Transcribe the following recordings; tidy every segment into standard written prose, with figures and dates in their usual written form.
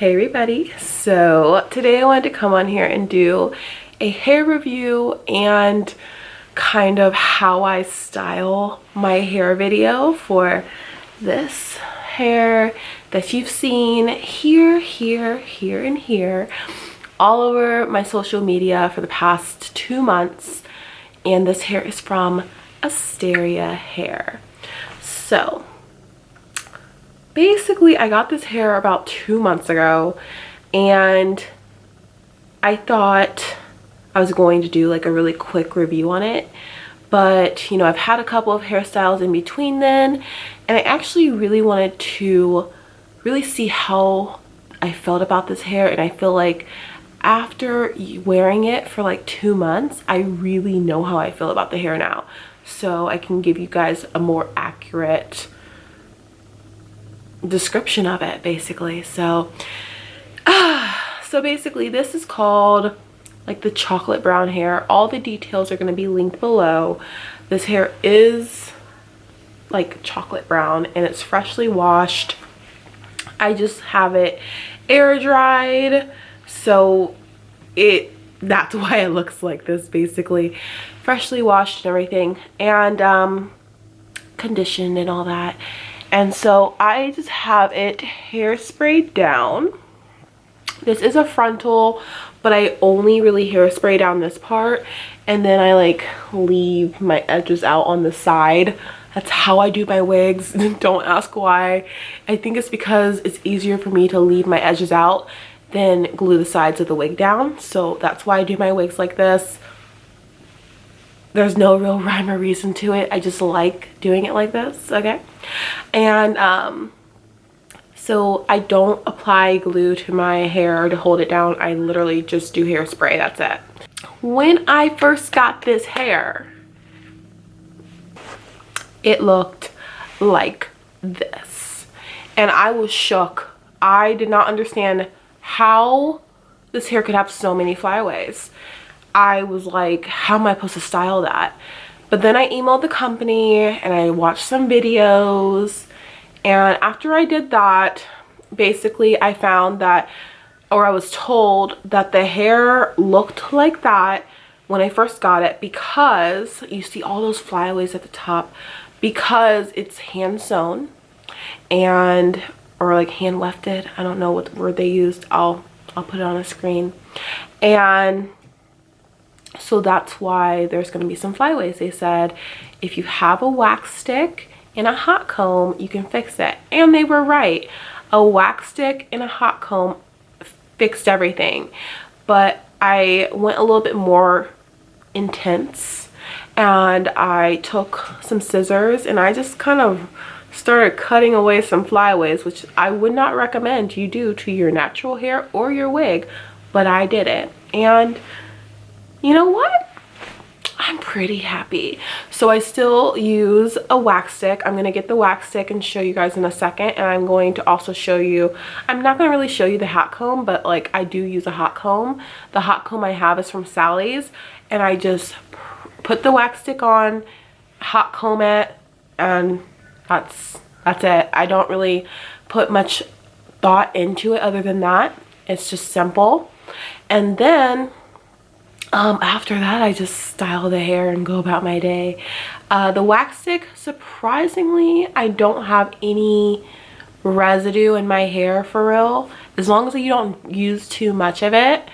Hey everybody, so today I wanted to come on here and do a hair review and kind of how I style my hair video for this hair that you've seen here, and here all over my social media for the past 2 months. And this hair is from Asteria hair. So basically I got this hair about 2 months ago and I thought I was going to do like a really quick review on it, but you know, I've had a couple of hairstyles in between then, and I actually really wanted to really see how I felt about this hair. And I feel like after wearing it for like 2 months, I really know how I feel about the hair now, so I can give you guys a more accurate description of it basically. So basically this is called like the chocolate brown hair. All the details are going to be linked below. This hair is like chocolate brown and it's freshly washed. I just have it air dried, so that's why it looks like this, basically freshly washed and everything, and conditioned and all that. And so I just have it hairsprayed down. This is a frontal, but I only really hairspray down this part, and then I like leave my edges out on the side. That's how I do my wigs. Don't ask why. I think it's because it's easier for me to leave my edges out than glue the sides of the wig down. So that's why I do my wigs like this. There's no real rhyme or reason to it. I just like doing it like this, okay? And so I don't apply glue to my hair to hold it down. I literally just do hairspray, that's it. When I first got this hair, it looked like this. And I was shook. I did not understand how this hair could have so many flyaways. I was like, how am I supposed to style that? But then I emailed the company and I watched some videos, and after I did that, basically I found that, or I was told that the hair looked like that when I first got it, because you see all those flyaways at the top, because it's hand sewn and or like hand wefted. I don't know what word they used. I'll put it on the screen. And so that's why there's going to be some flyaways. They said if you have a wax stick and a hot comb, you can fix it. And they were right. A wax stick and a hot comb fixed everything. But I went a little bit more intense, and I took some scissors and I just kind of started cutting away some flyaways, which I would not recommend you do to your natural hair or your wig, but I did it. And you know what? I'm pretty happy. So I still use a wax stick. I'm going to get the wax stick and show you guys in a second. And I'm going to also show you, I'm not going to really show you the hot comb, but like I do use a hot comb. The hot comb I have is from Sally's, and I just put the wax stick on, hot comb it, and that's it. I don't really put much thought into it other than that. It's just simple. And then after that, I just style the hair and go about my day. The wax stick, surprisingly, I don't have any residue in my hair for real. As long as you don't use too much of it,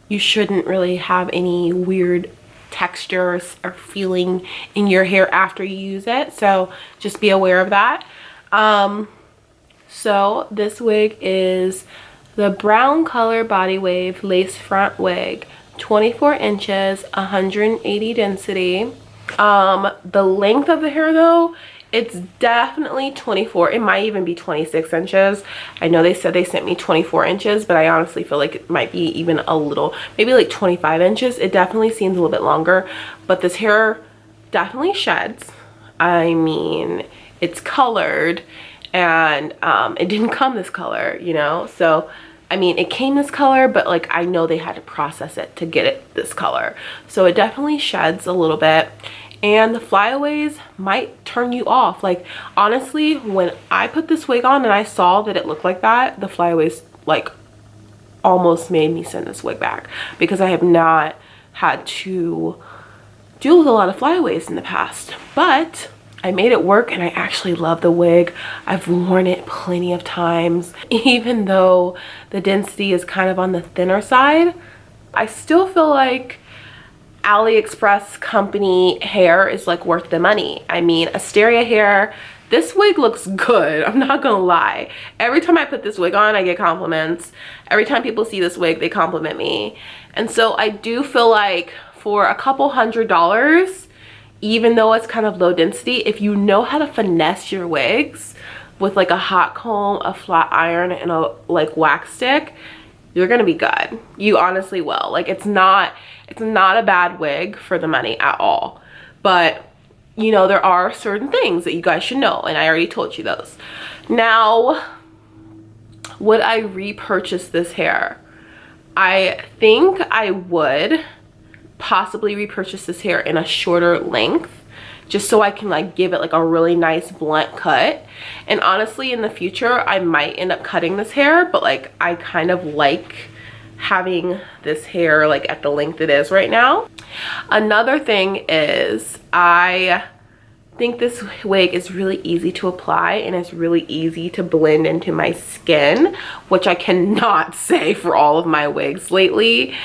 you shouldn't really have any weird textures or feeling in your hair after you use it. So just be aware of that. So this wig is the brown color BodyWave lace front wig. 24 inches, 180 density. The length of the hair though, it's definitely 24. It might even be 26 inches. I know they said they sent me 24 inches, but I honestly feel like it might be even a little, maybe like 25 inches. It definitely seems a little bit longer, but this hair definitely sheds. I mean, it's colored, and it didn't come this color, you know? So I mean, it came this color, but like I know they had to process it to get it this color. So it definitely sheds a little bit. And the flyaways might turn you off. Like honestly, when I put this wig on and I saw that it looked like that, the flyaways like almost made me send this wig back because I have not had to deal with a lot of flyaways in the past. But I made it work and I actually love the wig. I've worn it plenty of times. Even though the density is kind of on the thinner side, I still feel like AliExpress company hair is like worth the money. I mean, Asteria hair, this wig looks good, I'm not gonna lie. Every time I put this wig on, I get compliments. Every time people see this wig, they compliment me. And so I do feel like for a couple $100s, even though it's kind of low density, if you know how to finesse your wigs with like a hot comb, a flat iron, and a like wax stick, you're gonna be good. You honestly will. Like it's not a bad wig for the money at all. But you know, there are certain things that you guys should know, and I already told you those. Now, would I repurchase this hair? I think I would possibly repurchase this hair in a shorter length, just so I can like give it like a really nice blunt cut. And honestly, in the future I might end up cutting this hair, but like I kind of like having this hair like at the length it is right now. Another thing is I think this wig is really easy to apply and it's really easy to blend into my skin, which I cannot say for all of my wigs lately.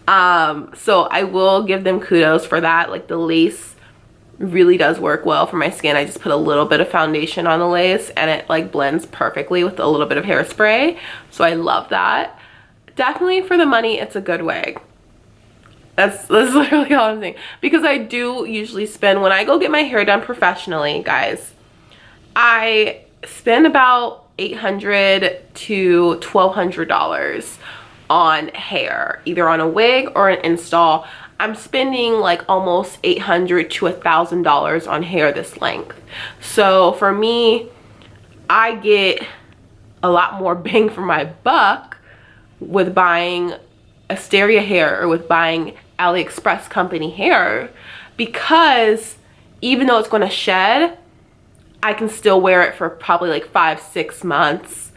So I will give them kudos for that. Like the lace really does work well for my skin. I just put a little bit of foundation on the lace and it like blends perfectly with a little bit of hairspray. So I love that. Definitely for the money, it's a good wig. That's literally all I'm saying. Because I do usually spend, when I go get my hair done professionally, guys, I spend about $800 to $1,200 on hair, either on a wig or an install. I'm spending like almost $800 to $1,000 on hair this length. So for me, I get a lot more bang for my buck with buying Asteria hair or with buying AliExpress company hair, because even though it's going to shed, I can still wear it for probably like 5-6 months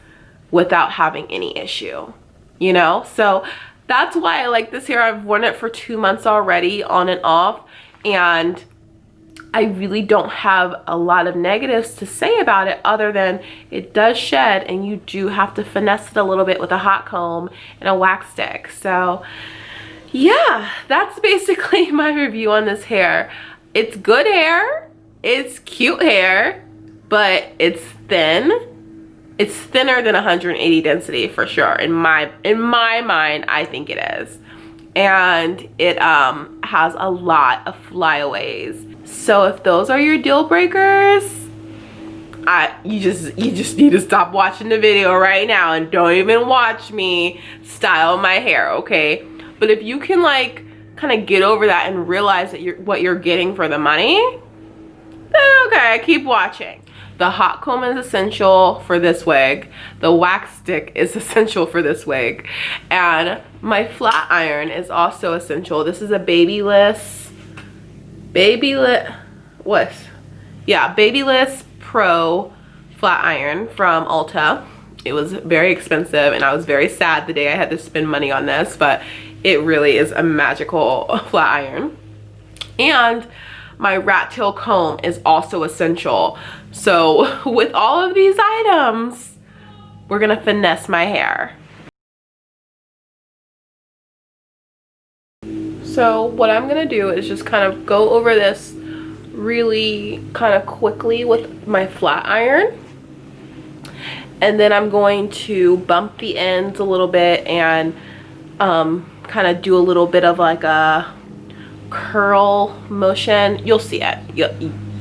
without having any issue, you know? So that's why I like this hair. I've worn it for 2 months already on and off, and I really don't have a lot of negatives to say about it other than it does shed and you do have to finesse it a little bit with a hot comb and a wax stick. So yeah, that's basically my review on this hair. It's good hair, it's cute hair, but it's thin. It's thinner than 180 density for sure. In my mind, I think it is. And it has a lot of flyaways. So if those are your deal breakers, you just need to stop watching the video right now and don't even watch me style my hair, okay? But if you can like kind of get over that and realize that what you're getting for the money, then okay, keep watching. The hot comb is essential for this wig. The wax stick is essential for this wig. And my flat iron is also essential. This is a Babyliss Pro flat iron from Ulta. It was very expensive and I was very sad the day I had to spend money on this, but it really is a magical flat iron. And my rat tail comb is also essential. So with all of these items, we're gonna finesse my hair. So what I'm gonna do is just kind of go over this really kind of quickly with my flat iron. And then I'm going to bump the ends a little bit and kind of do a little bit of like a curl motion. You'll see it.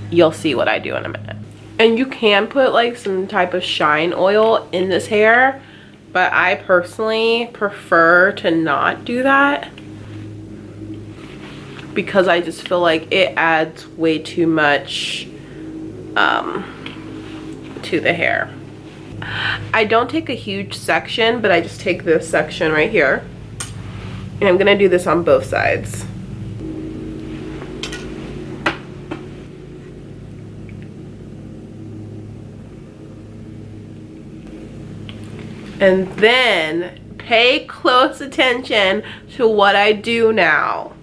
You'll see what I do in a minute. And you can put like some type of shine oil in this hair, but I personally prefer to not do that because I just feel like it adds way too much to the hair. I don't take a huge section, but I just take this section right here, and I'm gonna do this on both sides. And then Pay close attention to what I do now.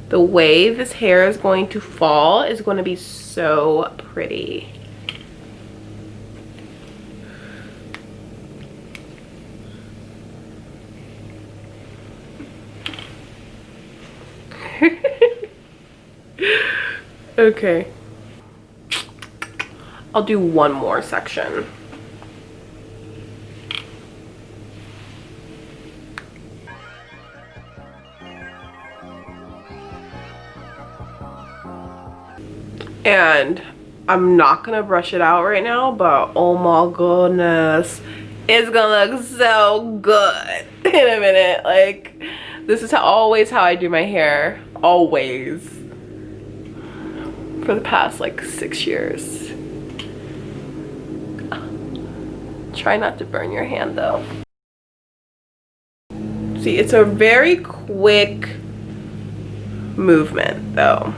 The way this hair is going to fall is going to be so pretty. Okay. I'll do one more section. And I'm not gonna brush it out right now, but oh my goodness, it's gonna look so good in a minute. Like, this is always how I do my hair, always, for the past like 6 years. Try not to burn your hand though. See, it's a very quick movement though.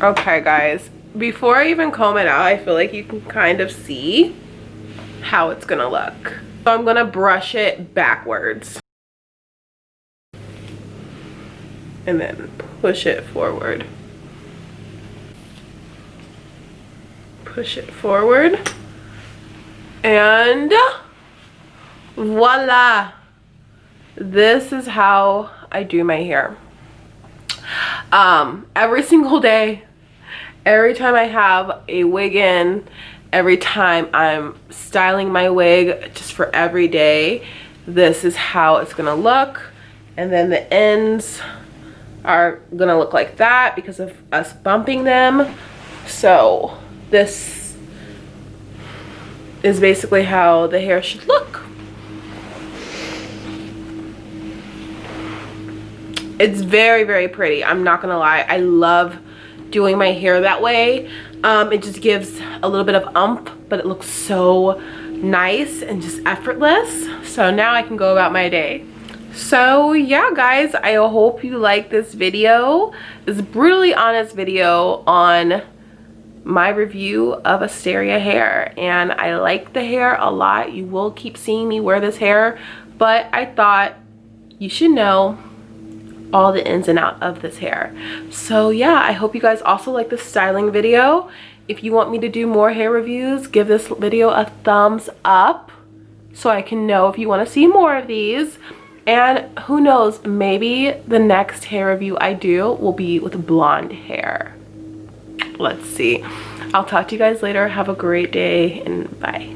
Okay guys, before I even comb it out, I feel like you can kind of see how it's gonna look. So I'm gonna brush it backwards and then push it forward. Push it forward and voila! This is how I do my hair. Every single day, every time I have a wig in, every time I'm styling my wig, just for every day, this is how it's gonna look. And then the ends are gonna look like that because of us bumping them. So this is basically how the hair should look. It's very, very pretty. I'm not gonna lie. I love doing my hair that way. It just gives a little bit of oomph, but it looks so nice and just effortless. So now I can go about my day. So yeah guys, I hope you like this video. This brutally honest video on my review of Asteria hair, and I like the hair a lot. You will keep seeing me wear this hair, but I thought you should know all the ins and outs of this hair. So yeah, I hope you guys also like this styling video. If you want me to do more hair reviews, give this video a thumbs up so I can know if you want to see more of these. And who knows, maybe the next hair review I do will be with blonde hair. Let's see. I'll talk to you guys later. Have a great day and bye.